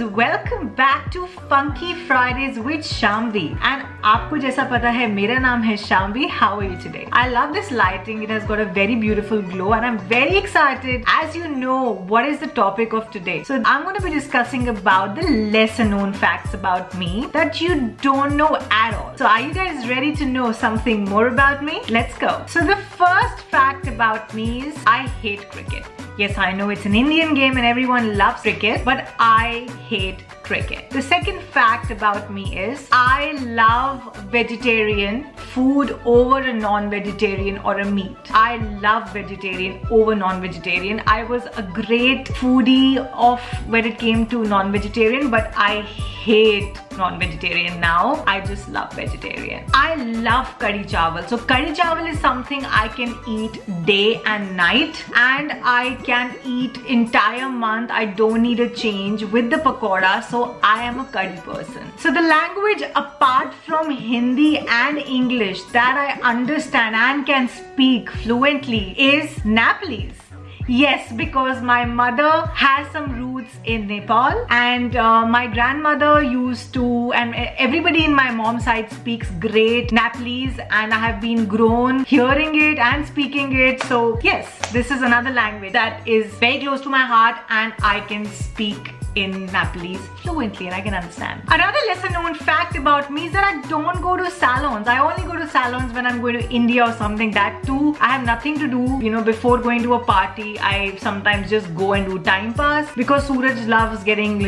welcome back to Funky Fridays with Shamvi. And आपको जैसा पता है मेरा नाम है Shamvi. How are you today? I love this lighting. It has got a very beautiful glow and I'm very excited. As you know, what is the topic of today? So I'm going to be discussing about the lesser known facts about me that you don't know at all. So are you guys ready to know something more about me? Let's go. So the first fact about me is I hate cricket. Yes, I know it's an Indian game and everyone loves cricket, but I hate cricket. The second fact about me is I love vegetarian food over a non-vegetarian or a meat. I love vegetarian over non-vegetarian. I was a great foodie of when it came to non-vegetarian, but I hate non-vegetarian now. I just love vegetarian. I love curry chawal. So curry chawal is something I can eat day and night, and I can eat entire month. I don't need a change with the pakoda. So I am a curry person. So the language apart from Hindi and English that I understand and can speak fluently is Nepalese. Yes, because my mother has some roots in Nepal and my grandmother used to, and everybody in my mom's side speaks great Nepalese, and I have been grown hearing it and speaking it. So yes, this is another language that is very close to my heart and I can speak in Nepalese fluently and I can understand. Another lesser known fact about me is that I don't go to salons. I only go to salons when I'm going to India or something. That too, I have nothing to do, you know, before going to a party. I sometimes just go and do time pass because Suraj loves getting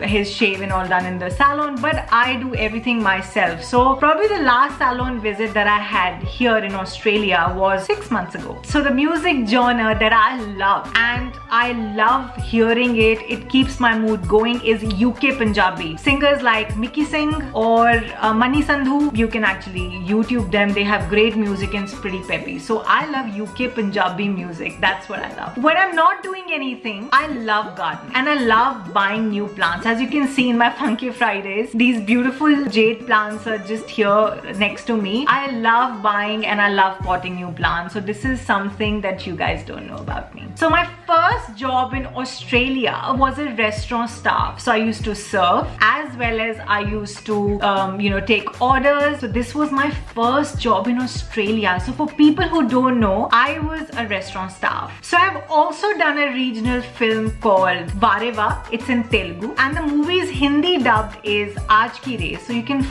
his shave and all done in the salon, but I do everything myself. So probably the last salon visit that I had here in Australia was 6 months ago. So the music genre that I love and I love hearing it keeps my mood going is UK Punjabi. Singers like Mickey Singh or Mani Sandhu, you can actually YouTube them. They have great music and it's pretty peppy. So I love UK Punjabi music. That's what I love. When I'm not doing anything, I love gardening and I love buying new plants. As you can see in my Funky Fridays, these beautiful jade plants are just here next to me. I love buying and I love potting new plants. So this is something that you guys don't know about me. So my first job in Australia was a restaurant staff. So I used to serve as well as I used to take orders. So this was my first job in Australia. So for people who don't know, I was a restaurant staff. So I've also done a regional film called Vareva. It's in Telugu and the movie's Hindi dubbed is Aaj Ki Race. So you can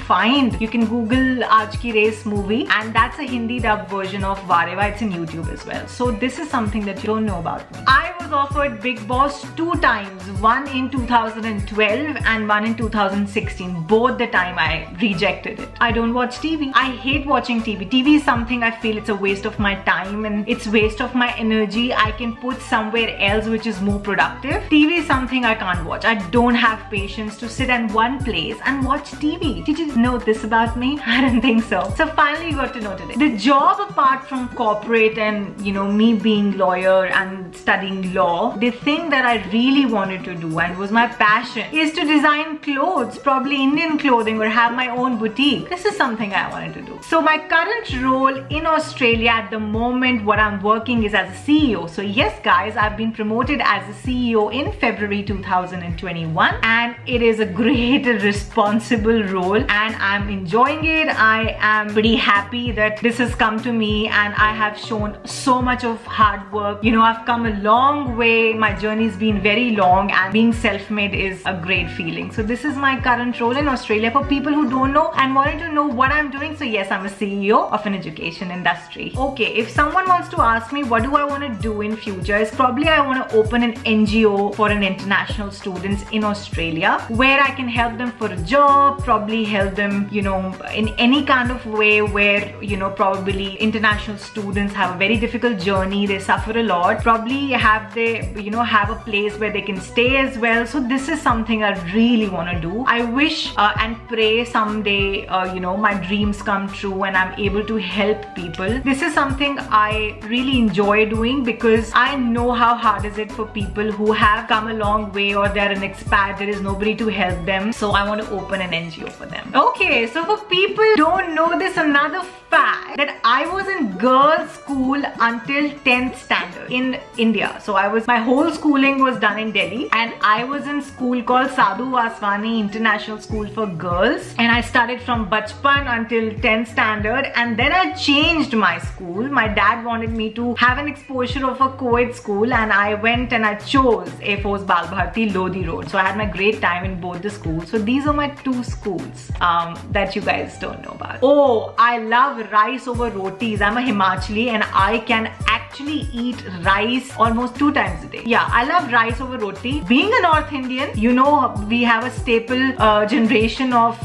Google Aaj Ki Race movie and that's a Hindi dubbed version of Vareva. It's in YouTube as well. So this is something that you don't know about me. I was offered Bigg Boss 2 times, one in 2012 and one in 2016. Both the time I rejected it. I don't watch TV. I hate watching TV. TV is something I feel it's a waste of my time and it's waste of my energy. I can put somewhere else which is more productive. TV is something I can't watch. I don't have patience to sit in one place and watch TV. Did you know this about me? I don't think so. So finally you got to know today. The job apart from corporate and me being lawyer and studying law, the thing that I really wanted to do and was my passion is to design clothes, probably Indian clothing, or have my own boutique. This is something I wanted to do. So my current role in Australia at the moment, what I'm working is as a CEO. So yes guys, I've been promoted as a CEO in February 2021 and it is a great responsible role and I'm enjoying it. I am pretty happy that this has come to me and I have shown so much of hard work. I've come a long way. My journey's been very long and being self-made is a great feeling. So this is my current role in Australia for people who don't know and wanting to know what I'm doing. So yes, I'm a CEO of an education industry. Okay, if someone wants to ask me what do I want to do in future, is probably I want to open an NGO for an international students in Australia where I can help them for a job, probably help them, in any kind of way where, probably international students have a very difficult journey. They suffer a lot. Probably have a place where they can stay as well. So this is something I really want to do. I wish and pray someday, my dreams come true and I'm able to help people. This is something I really enjoy doing because I know how hard is it for people who have come a long way or they're an expat, there is nobody to help them. So I want to open an NGO for them. Okay, so for people who don't know this, another fact that I was in girls' school until 10th standard in India. So I my whole schooling was done in Delhi, and I was in school called Sadhu Vaswani International School for Girls, and I started from Bachpan until 10th standard, and then I changed my school. My dad wanted me to have an exposure of a co-ed school, and I went and I chose Air Force Bal Bharti Lodi Road. So I had my great time in both the schools. So these are my two schools that you guys don't know about. Oh, I love rice over rotis. I'm a Himachali and I can actually eat rice almost 2 times a day. Yeah, I love rice over roti. Being a North Indian, you know, we have a staple generation of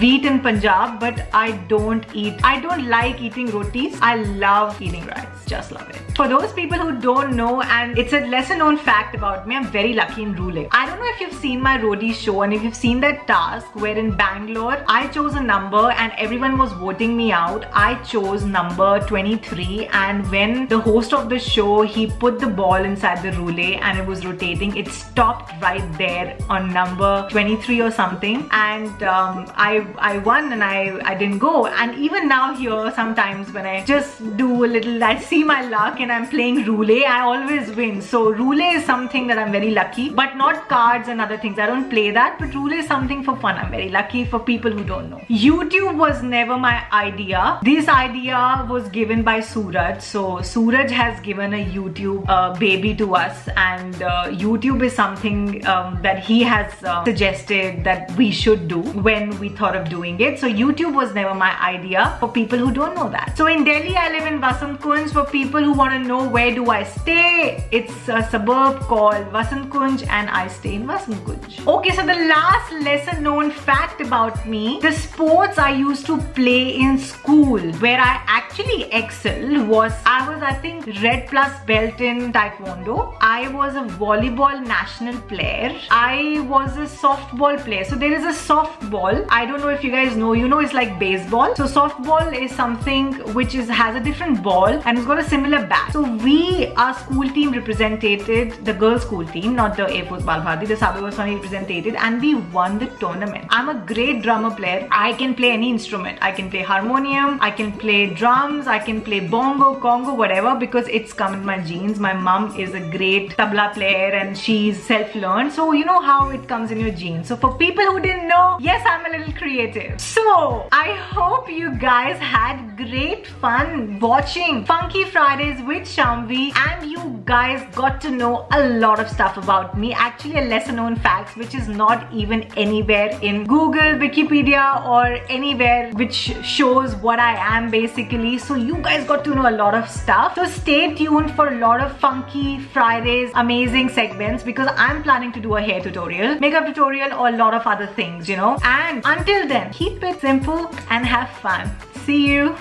wheat in Punjab, but I don't like eating rotis. I love eating rice. Just love it. For those people who don't know, and it's a lesser known fact about me, I'm very lucky in ruling. I don't know if you've seen my roadie show and if you've seen that task where in Bangalore, I chose a number and everyone was voting me out. I chose number 23, and when the host of the show, he put the ball inside the roulette and it was rotating, it stopped right there on number 23 or something, and I won and I didn't go. And even now here, sometimes when I just do a little, I see my luck and I'm playing roulette, I always win. So roulette is something that I'm very lucky, but not cards and other things. I don't play that, but roulette is something for fun. I'm very lucky. For people who don't know, YouTube was never my idea. This idea was given by Suraj. So Suraj has given a YouTube baby to us, and YouTube is something that he has suggested that we should do when we thought of doing it. So YouTube was never my idea, for people who don't know that. So in Delhi, I live in Vasant Kunj. For people who want to know where do I stay, it's a suburb called Vasant Kunj and I stay in Vasant Kunj. Okay, so the last lesser known fact about me, the sports I used to play in school where I actually excelled was, I think red plus belt in Taekwondo. I was a volleyball national player. I was a softball player. So there is a softball. I don't know if you guys know, it's like baseball. So softball is something which has a different ball and it's got a similar bat. So our school team represented, the girls school team, not the Air Force Bal Bharti, the Sadhu Vaswani represented, and we won the tournament. I'm a great drummer player. I can play any instrument. I can play harmonium, I can play drums, I can play bongo, congo, whatever, because it's come in my genes. My mom is a great tabla player and she's self-learned. So you know how it comes in your genes. So for people who didn't know, yes, I'm a little creative. So I hope you guys had great fun watching Funky Fridays with Shamvi, and you guys got to know a lot of stuff about me. Actually, a lesser known facts which is not even anywhere in Google, Wikipedia, or anywhere which shows what I am basically. So you guys got to know a lot of stuff. So stay tuned for a lot of Funky Fridays amazing segments, because I'm planning to do a hair tutorial, makeup tutorial, or a lot of other things, And until then, keep it simple and have fun. See you.